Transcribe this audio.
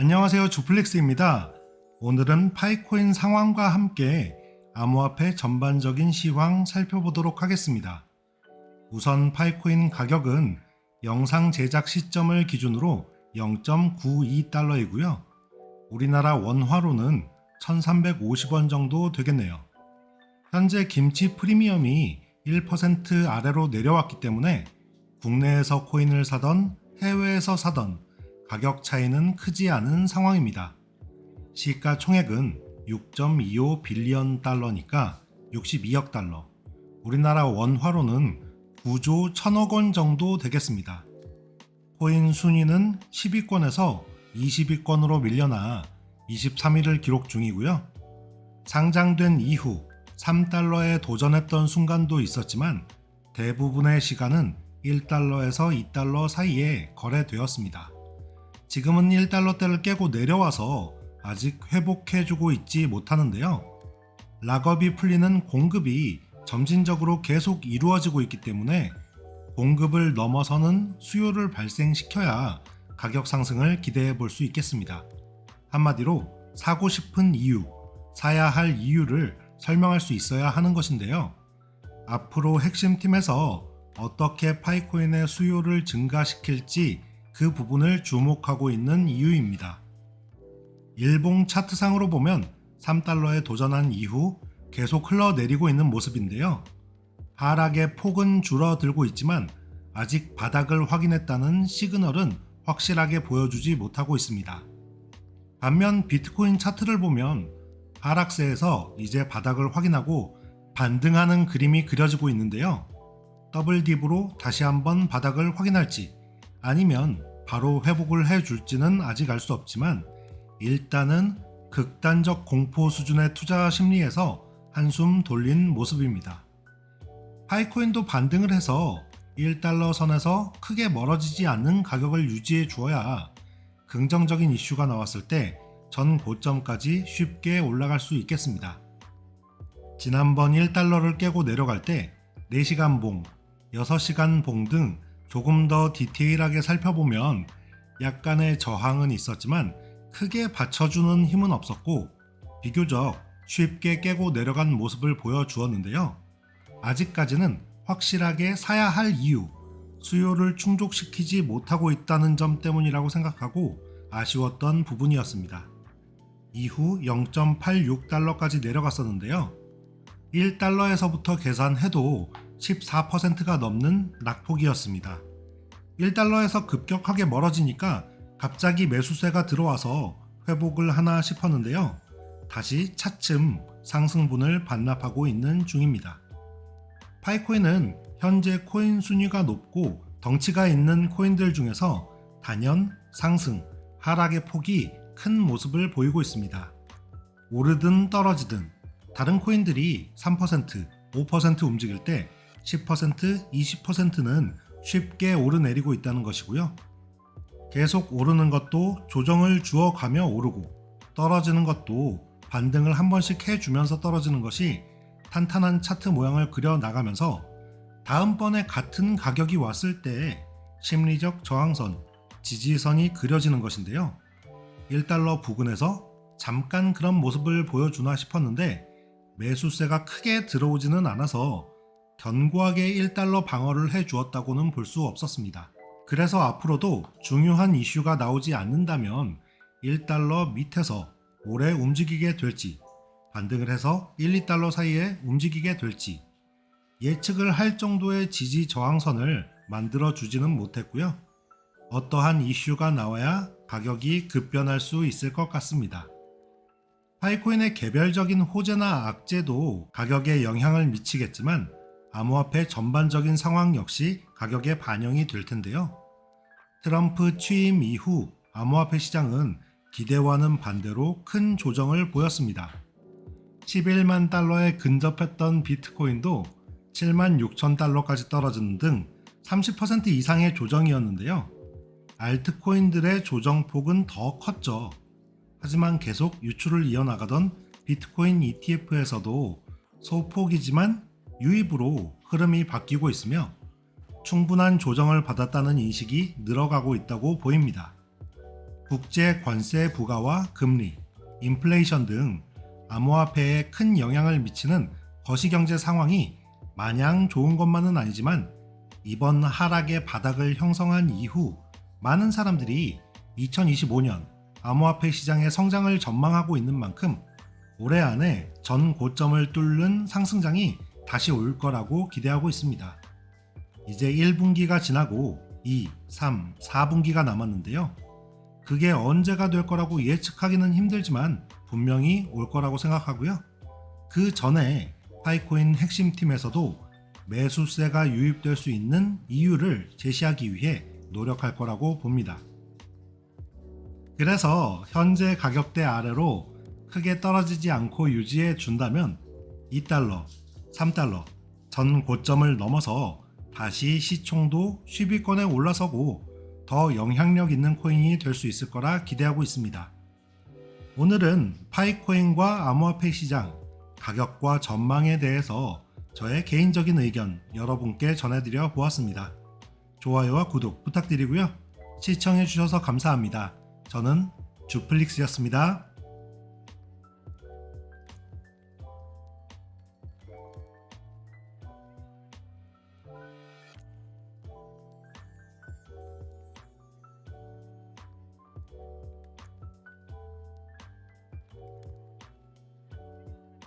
안녕하세요, 주플렉스입니다. 오늘은 파이코인 상황과 함께 암호화폐 전반적인 시황 살펴보도록 하겠습니다. 우선 파이코인 가격은 영상 제작 시점을 기준으로 0.92달러이고요. 우리나라 원화로는 1350원 정도 되겠네요. 현재 김치 프리미엄이 1% 아래로 내려왔기 때문에 국내에서 코인을 사던 해외에서 사던 가격 차이는 크지 않은 상황입니다. 시가총액은 6.25 빌리언 달러니까 62억 달러, 우리나라 원화로는 9조 1000억 원 정도 되겠습니다. 코인 순위는 10위권에서 20위권으로 밀려나 23위를 기록 중이고요. 상장된 이후 3달러에 도전했던 순간도 있었지만 대부분의 시간은 1달러에서 2달러 사이에 거래되었습니다. 지금은 1달러대를 깨고 내려와서 아직 회복해주고 있지 못하는데요. 락업이 풀리는 공급이 점진적으로 계속 이루어지고 있기 때문에 공급을 넘어서는 수요를 발생시켜야 가격 상승을 기대해 볼 수 있겠습니다. 한마디로 사고 싶은 이유, 사야 할 이유를 설명할 수 있어야 하는 것인데요. 앞으로 핵심팀에서 어떻게 파이코인의 수요를 증가시킬지 그 부분을 주목하고 있는 이유입니다. 일봉 차트상으로 보면 3달러에 도전한 이후 계속 흘러내리고 있는 모습인데요. 하락의 폭은 줄어들고 있지만 아직 바닥을 확인했다는 시그널은 확실하게 보여주지 못하고 있습니다. 반면 비트코인 차트를 보면 하락세에서 이제 바닥을 확인하고 반등하는 그림이 그려지고 있는데요. 더블 딥으로 다시 한번 바닥을 확인할지 아니면 바로 회복을 해줄지는 아직 알 수 없지만 일단은 극단적 공포 수준의 투자 심리에서 한숨 돌린 모습입니다. 파이코인도 반등을 해서 1달러 선에서 크게 멀어지지 않는 가격을 유지해 주어야 긍정적인 이슈가 나왔을 때 전 고점까지 쉽게 올라갈 수 있겠습니다. 지난번 1달러를 깨고 내려갈 때 4시간 봉, 6시간 봉 등 조금 더 디테일하게 살펴보면 약간의 저항은 있었지만 크게 받쳐주는 힘은 없었고 비교적 쉽게 깨고 내려간 모습을 보여주었는데요. 아직까지는 확실하게 사야 할 이유, 수요를 충족시키지 못하고 있다는 점 때문이라고 생각하고 아쉬웠던 부분이었습니다. 이후 0.86달러까지 내려갔었는데요. 1달러에서부터 계산해도 14%가 넘는 낙폭이었습니다. 1달러에서 급격하게 멀어지니까 갑자기 매수세가 들어와서 회복을 하나 싶었는데요. 다시 차츰 상승분을 반납하고 있는 중입니다. 파이코인은 현재 코인 순위가 높고 덩치가 있는 코인들 중에서 단연 상승, 하락의 폭이 큰 모습을 보이고 있습니다. 오르든 떨어지든 다른 코인들이 3%, 5% 움직일 때 10%, 20%는 쉽게 오르내리고 있다는 것이고요. 계속 오르는 것도 조정을 주어가며 오르고 떨어지는 것도 반등을 한 번씩 해주면서 떨어지는 것이 탄탄한 차트 모양을 그려 나가면서 다음번에 같은 가격이 왔을 때 심리적 저항선, 지지선이 그려지는 것인데요. 1달러 부근에서 잠깐 그런 모습을 보여주나 싶었는데 매수세가 크게 들어오지는 않아서 견고하게 1달러 방어를 해주었다고는 볼 수 없었습니다. 그래서 앞으로도 중요한 이슈가 나오지 않는다면 1달러 밑에서 오래 움직이게 될지 반등을 해서 1, 2달러 사이에 움직이게 될지 예측을 할 정도의 지지 저항선을 만들어 주지는 못했고요. 어떠한 이슈가 나와야 가격이 급변할 수 있을 것 같습니다. 파이코인의 개별적인 호재나 악재도 가격에 영향을 미치겠지만 암호화폐 전반적인 상황 역시 가격에 반영이 될 텐데요. 트럼프 취임 이후 암호화폐 시장은 기대와는 반대로 큰 조정을 보였습니다. 11만 달러에 근접했던 비트코인도 7만 6천 달러까지 떨어지는 등 30% 이상의 조정이었는데요. 알트코인들의 조정폭은 더 컸죠. 하지만 계속 유출을 이어나가던 비트코인 ETF에서도 소폭이지만 유입으로 흐름이 바뀌고 있으며 충분한 조정을 받았다는 인식이 늘어가고 있다고 보입니다. 국제 관세 부과와 금리, 인플레이션 등 암호화폐에 큰 영향을 미치는 거시경제 상황이 마냥 좋은 것만은 아니지만 이번 하락의 바닥을 형성한 이후 많은 사람들이 2025년 암호화폐 시장의 성장을 전망하고 있는 만큼 올해 안에 전 고점을 뚫는 상승장이 다시 올 거라고 기대하고 있습니다. 이제 1분기가 지나고 2, 3, 4분기가 남았는데요. 그게 언제가 될 거라고 예측하기는 힘들지만 분명히 올 거라고 생각하고요. 그 전에 파이코인 핵심팀에서도 매수세가 유입될 수 있는 이유를 제시하기 위해 노력할 거라고 봅니다. 그래서 현재 가격대 아래로 크게 떨어지지 않고 유지해 준다면 2달러, 3달러 전 고점을 넘어서 다시 시총도 10위권에 올라서고 더 영향력 있는 코인이 될 수 있을 거라 기대하고 있습니다. 오늘은 파이코인과 암호화폐 시장, 가격과 전망에 대해서 저의 개인적인 의견 여러분께 전해드려 보았습니다. 좋아요와 구독 부탁드리고요. 시청해주셔서 감사합니다. 저는 주플릭스였습니다.